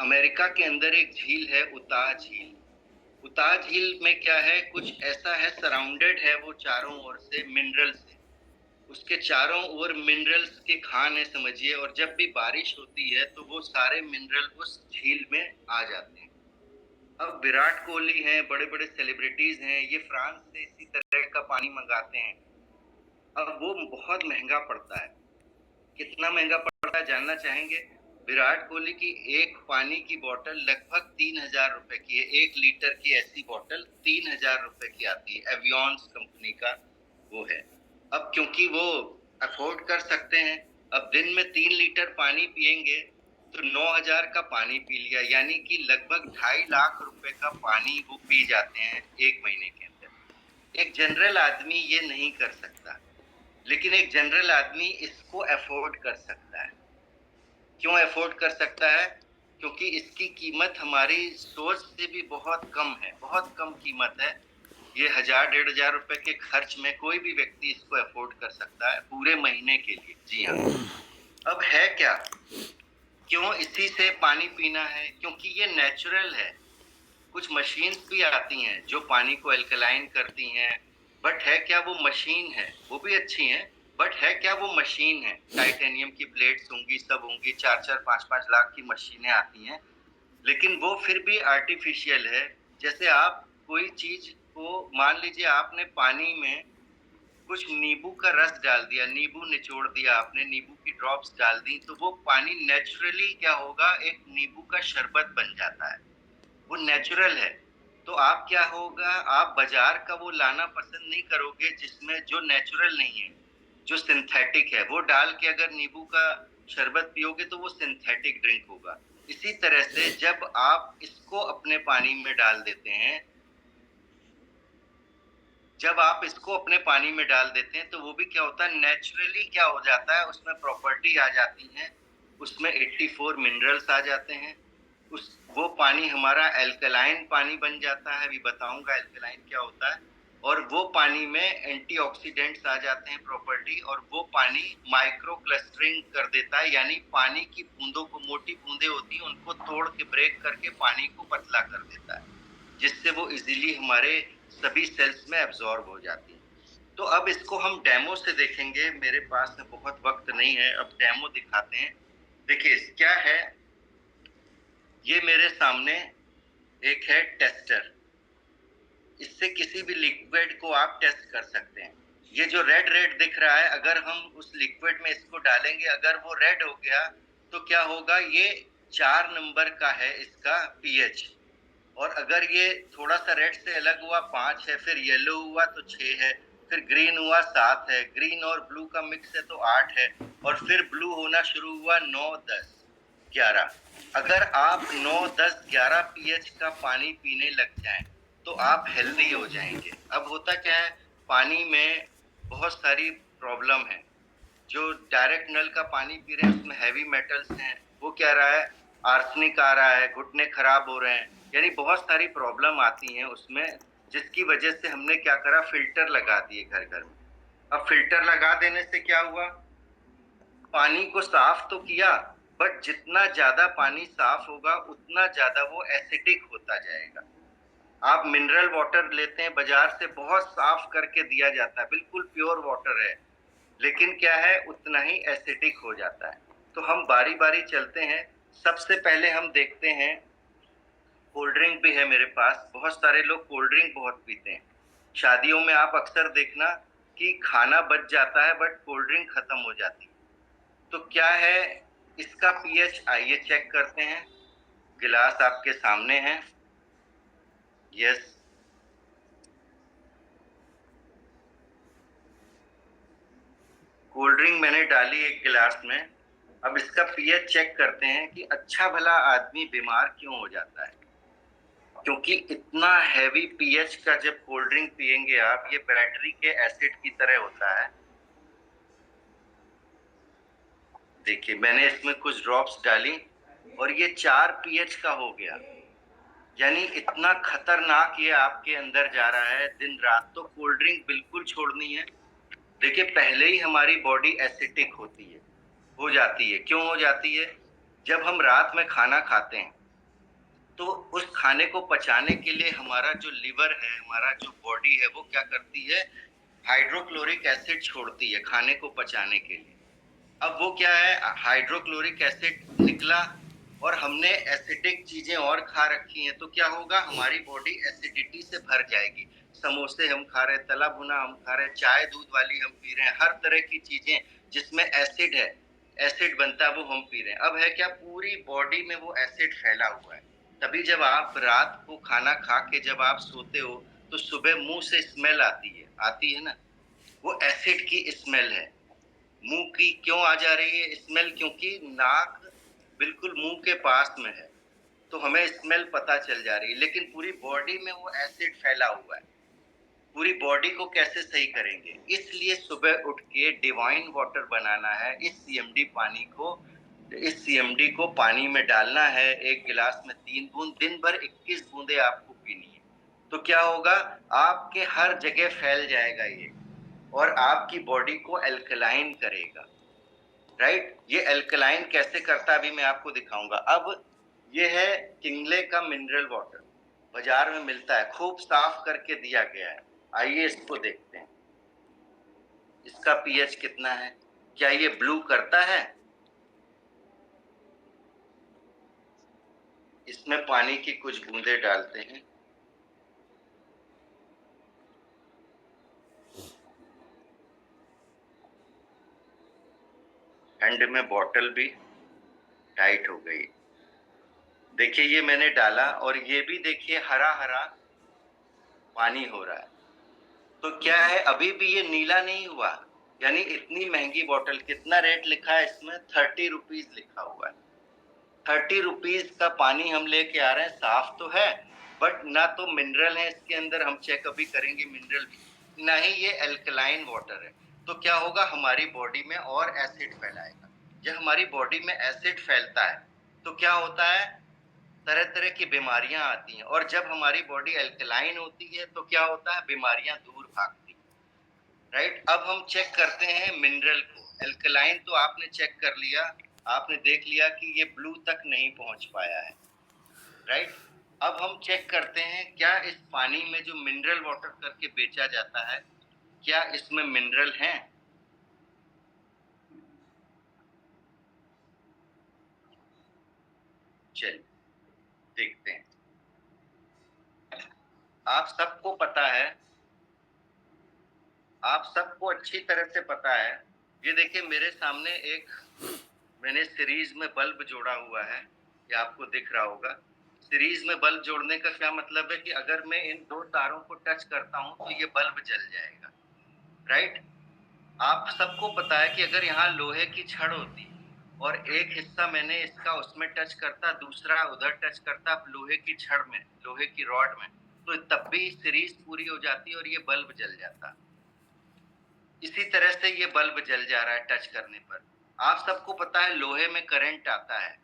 America के अंदर एक झील है, उताह झील। उताह झील में क्या है, कुछ ऐसा है, सराउंडेड है वो चारों ओर से मिनरल से। उसके चारों ओर मिनरल्स के खान है समझिए, और जब भी बारिश होती है तो वो सारे मिनरल उस झील में आ जाते हैं। अब विराट कोहली हैं, बड़े बड़े सेलिब्रिटीज हैं, ये फ्रांस से इसी तरह का पानी मंगाते हैं। अब वो बहुत महंगा पड़ता है। कितना महंगा पड़ता है जानना चाहेंगे? विराट कोहली की एक पानी की बोतल लगभग 3,000 रुपए की है। 1 लीटर की ऐसी बोतल 3,000 रुपए की आती है। एवियंस कंपनी का वो है। अब क्योंकि वो अफोर्ड कर सकते हैं, अब दिन में 3 लीटर पानी पिएंगे तो 9,000 का पानी पी लिया, यानी कि लगभग 2.5 लाख रुपए का पानी वो पी जाते हैं एक महीने के अंदर। एक जनरल आदमी ये नहीं कर सकता, लेकिन एक जनरल आदमी इसको अफोर्ड कर सकता है। क्यों अफोर्ड कर सकता है? क्योंकि इसकी कीमत हमारी सोच से भी बहुत कम है, बहुत कम कीमत है। ये 1,000 1,500 रुपए के खर्च में कोई भी व्यक्ति इसको अफोर्ड कर सकता है पूरे महीने के लिए। जी हाँ। अब है क्या, क्यों इसी से पानी पीना है? क्योंकि ये नेचुरल है। कुछ मशीन्स भी आती हैं जो पानी को एल्कलाइन करती हैं, बट है क्या वो मशीन है? वो भी अच्छी हैं, बट है क्या वो मशीन है? टाइटेनियम की प्लेट्स होंगी, सब होंगी, 4-4 5-5 लाख की मशीनें आती हैं, लेकिन वो फिर भी आर्टिफिशियल है। जैसे आप कोई चीज को, मान लीजिए आपने पानी में कुछ नींबू का रस डाल दिया, नींबू निचोड़ दिया आपने, नींबू की ड्रॉप्स डाल दी, तो वो पानी नेचुरली क्या होगा, एक नींबू का शरबत बन जाता है। वो नेचुरल है। तो आप क्या होगा, आप बाजार का वो लाना पसंद नहीं करोगे जिसमें जो नेचुरल नहीं है, जो सिंथेटिक है। वो डाल के अगर नींबू का शरबत पियोगे तो वो सिंथेटिक ड्रिंक होगा। इसी तरह से जब आप इसको अपने पानी में डाल देते हैं, जब आप इसको अपने पानी में डाल देते हैं तो वो भी क्या होता है, नेचुरली क्या हो जाता है, उसमें प्रॉपर्टी आ जाती है, उसमें 84 मिनरल्स आ जाते हैं। उस वो पानी हमारा एल्कलाइन पानी बन जाता है। अभी बताऊंगा एल्कलाइन क्या होता है। और वो पानी में एंटीऑक्सीडेंट्स आ जाते हैं प्रॉपर्टी, और वो पानी माइक्रो क्लस्टरिंग कर देता है, यानी पानी की बूंदों को, मोटी बूंदें होती हैं उनको तोड़ के ब्रेक करके पानी को पतला कर देता है, जिससे वो इजीली हमारे सभी सेल्स में एब्जॉर्ब हो जाती है। तो अब इसको हम डेमो से देखेंगे। मेरे पास में बहुत वक्त नहीं है, अब डेमो दिखाते हैं। देखिए क्या है, ये मेरे सामने एक है टेस्टर। इससे किसी भी लिक्विड को आप टेस्ट कर सकते हैं। ये जो रेड रेड दिख रहा है, अगर हम उस लिक्विड में इसको डालेंगे, अगर वो रेड हो गया तो क्या होगा, ये 4 नंबर का है इसका पीएच। और अगर ये थोड़ा सा रेड से अलग हुआ 5 है, फिर येलो हुआ तो 6 है, फिर ग्रीन हुआ 7 है, ग्रीन और ब्लू का मिक्स है तो 8 है, और फिर ब्लू होना शुरू हुआ 9 10 11। अगर आप 9 10 11 पीएच का पानी पीने लग जाएं तो आप हेल्दी हो जाएंगे। अब होता क्या है, पानी में बहुत सारी प्रॉब्लम है। जो डायरेक्ट नल का पानी पी रहे हैं उसमें हैवी मेटल्स हैं, वो क्या रहा है, आर्सेनिक आ रहा है, घुटने खराब हो रहे हैं, यानी बहुत सारी प्रॉब्लम आती हैं उसमें, जिसकी वजह से हमने क्या करा, फिल्टर लगा दिए घर घर में। अब फिल्टर लगा देने से क्या हुआ, पानी को साफ तो किया, बट जितना ज्यादा पानी साफ होगा उतना ज्यादा वो एसिडिक होता जाएगा। आप मिनरल वाटर लेते हैं बाजार से, बहुत साफ करके दिया जाता है, बिल्कुल प्योर वाटर है, लेकिन क्या है, उतना ही एसिडिक हो जाता है। तो हम बारी बारी चलते हैं। सबसे पहले हम देखते हैं, कोल्ड ड्रिंक भी है मेरे पास। बहुत सारे लोग कोल्ड ड्रिंक बहुत पीते हैं। शादियों में आप अक्सर देखना कि खाना बच जाता है बट कोल्ड ड्रिंक खत्म हो जाती है। तो क्या है इसका पीएच, आइए चेक करते हैं। गिलास आपके सामने है। यस, कोल्ड ड्रिंक मैंने डाली एक गिलास में। अब इसका पीएच चेक करते हैं कि अच्छा भला आदमी बीमार क्यों हो जाता है। क्योंकि इतना हैवी पीएच का जब कोल्ड ड्रिंक पिएंगे आप, ये बैटरी के एसिड की तरह होता है। देखिए मैंने इसमें कुछ ड्रॉप्स डाली और ये 4 पीएच का हो गया, यानी इतना खतरनाक ये आपके अंदर जा रहा है दिन रात। तो कोल्ड ड्रिंक बिल्कुल छोड़नी है। देखिए पहले ही हमारी बॉडी एसिडिक होती है, हो जाती है। क्यों हो जाती है, जब हम रात में खाना खाते हैं तो उस खाने को पचाने के लिए हमारा जो लिवर है, हमारा जो बॉडी है, वो क्या करती है, हाइड्रोक्लोरिक एसिड छोड़ती है खाने को पचाने के लिए। अब वो क्या है, हाइड्रोक्लोरिक एसिड निकला और हमने एसिडिक चीजें और खा रखी हैं, तो क्या होगा, हमारी बॉडी एसिडिटी से भर जाएगी। समोसे हम खा रहे हैं, तला भुना हम खा रहे हैं, चाय दूध वाली हम पी रहे हैं, हर तरह की चीजें जिसमें एसिड है, एसिड बनता है, वो हम पी रहे हैं। अब है क्या, पूरी बॉडी में वो एसिड फैला हुआ है। तभी जब आप रात को खाना खा के जब आप सोते हो तो सुबह मुंह से स्मेल आती है ना, वो एसिड की स्मेल है। मुंह की क्यों आ जा रही है स्मेल, क्योंकि नाक बिल्कुल मुंह के पास में है, तो हमें स्मेल पता चल जा रही है, लेकिन पूरी बॉडी में वो एसिड फैला हुआ है। पूरी बॉडी को कैसे सही करेंगे, इसलिए सुबह उठ के डिवाइन वाटर बनाना है। इस सीएमडी को पानी में डालना है, एक गिलास में 3 बूंद, दिन भर 21 बूंदे आपको पीनी है। तो क्या होगा, आपके हर जगह फैल जाएगा ये, और आपकी बॉडी को एल्कलाइन करेगा। राइट, ये एल्कलाइन कैसे करता है अभी मैं आपको दिखाऊंगा। अब ये है किंगले का मिनरल वाटर, बाजार में मिलता है, खूब साफ करके दिया गया है। आइए इसको देखते हैं, इसका पीएच कितना है, क्या ये ब्लू करता है। इसमें पानी की कुछ बूंदे डालते हैं, एंड में बॉटल भी टाइट हो गई। देखिए ये मैंने डाला और ये भी देखिए हरा हरा पानी हो रहा है। तो क्या है, अभी भी ये नीला नहीं हुआ, यानी इतनी महंगी बॉटल, कितना रेट लिखा है इसमें, 30 रुपीज लिखा हुआ है। 30 रुपीज का पानी हम लेके आ रहे हैं, साफ तो है बट ना तो मिनरल है इसके अंदर, हम चेक अभी करेंगे मिनरल भी, ना ही ये एल्कलाइन वाटर है। तो क्या होगा, हमारी बॉडी में और एसिड फैलाएगा। जब हमारी बॉडी में एसिड फैलता है तो क्या होता है, तरह तरह की बीमारियां आती हैं, और जब हमारी बॉडी एल्कलाइन होती है तो क्या होता है, बीमारियां दूर भागती हैं। राइट, अब हम चेक करते हैं मिनरल को। एल्कलाइन तो आपने चेक कर लिया, आपने देख लिया कि ये ब्लू तक नहीं पहुंच पाया है। राइट, अब हम चेक करते हैं क्या इस पानी में जो मिनरल वाटर करके बेचा जाता है, क्या इसमें मिनरल हैं। चलिए देखते हैं। आप सबको पता है, आप सबको अच्छी तरह से पता है, ये देखिए मेरे सामने एक मैंने सीरीज में बल्ब जोड़ा हुआ है, ये आपको दिख रहा होगा। सीरीज में बल्ब जोड़ने का क्या मतलब है कि अगर मैं इन दो तारों को टच करता हूं तो ये बल्ब जल जाएगा। राइट, आप सबको पता है कि अगर यहाँ लोहे की छड़ होती और एक हिस्सा मैंने इसका उसमें टच करता, दूसरा उधर टच करता लोहे की छड़ में, लोहे की रॉड में, तो तब भी सीरीज पूरी हो जाती और ये बल्ब जल जाता। इसी तरह से ये बल्ब जल जा रहा है टच करने पर। आप सबको पता है लोहे में करंट आता है,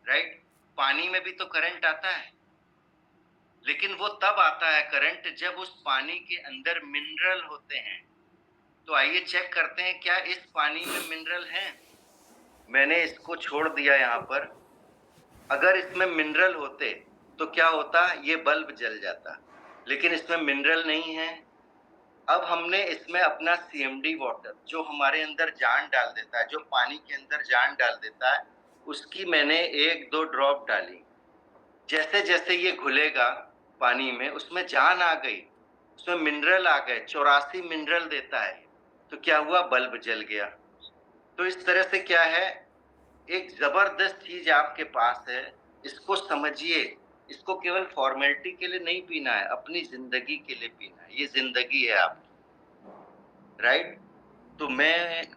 राइट, पानी में भी तो करंट आता है, लेकिन वो तब आता है करंट जब उस पानी के अंदर मिनरल होते हैं। तो आइए चेक करते हैं क्या इस पानी में मिनरल हैं। मैंने इसको छोड़ दिया यहाँ पर, अगर इसमें मिनरल होते तो क्या होता, ये बल्ब जल जाता, लेकिन इसमें मिनरल नहीं है। अब हमने इसमें अपना सीएमडी वाटर जो हमारे अंदर जान डाल देता है, जो पानी के अंदर जान डाल देता है, उसकी मैंने 1-2 ड्रॉप डाली। जैसे जैसे ये घुलेगा पानी में, उसमें जान आ गई, उसमें मिनरल आ गए, 84 मिनरल देता है। तो क्या हुआ, बल्ब जल गया। तो इस तरह से क्या है, एक जबरदस्त चीज आपके पास है, इसको समझिए। इसको केवल फॉर्मेलिटी के लिए नहीं पीना है, अपनी जिंदगी के लिए पीना है। ये जिंदगी है आपकी। राइट, तो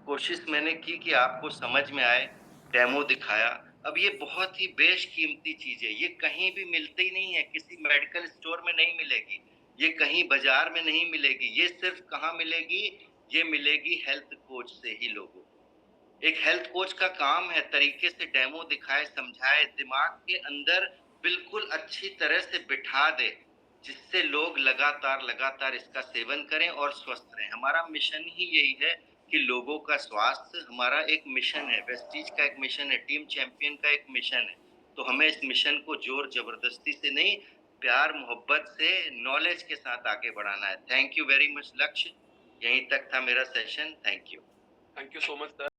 कोशिश मैंने की कि आपको समझ में आए, डेमो दिखाया। अब ये बहुत ही बेशकीमती चीज है, ये कहीं भी मिलती ही नहीं है, किसी मेडिकल स्टोर में नहीं मिलेगी, ये कहीं बाजार में नहीं मिलेगी, ये सिर्फ कहाँ मिलेगी, ये मिलेगी हेल्थ कोच से ही लोगों को। एक हेल्थ कोच का काम है तरीके से डेमो दिखाए, समझाए, दिमाग के अंदर बिल्कुल अच्छी तरह से बिठा दे, जिससे लोग लगातार लगातार इसका सेवन करें और स्वस्थ रहें। हमारा मिशन ही यही है कि लोगों का स्वास्थ्य हमारा एक मिशन है, वेस्टीज का एक मिशन है, टीम चैंपियन का एक मिशन है तो हमें इस मिशन को जोर जबरदस्ती से नहीं, प्यार मोहब्बत से, नॉलेज के साथ आगे बढ़ाना है। थैंक यू वेरी मच लक्ष्य। यहीं तक था मेरा session. Thank you. Thank you so much sir.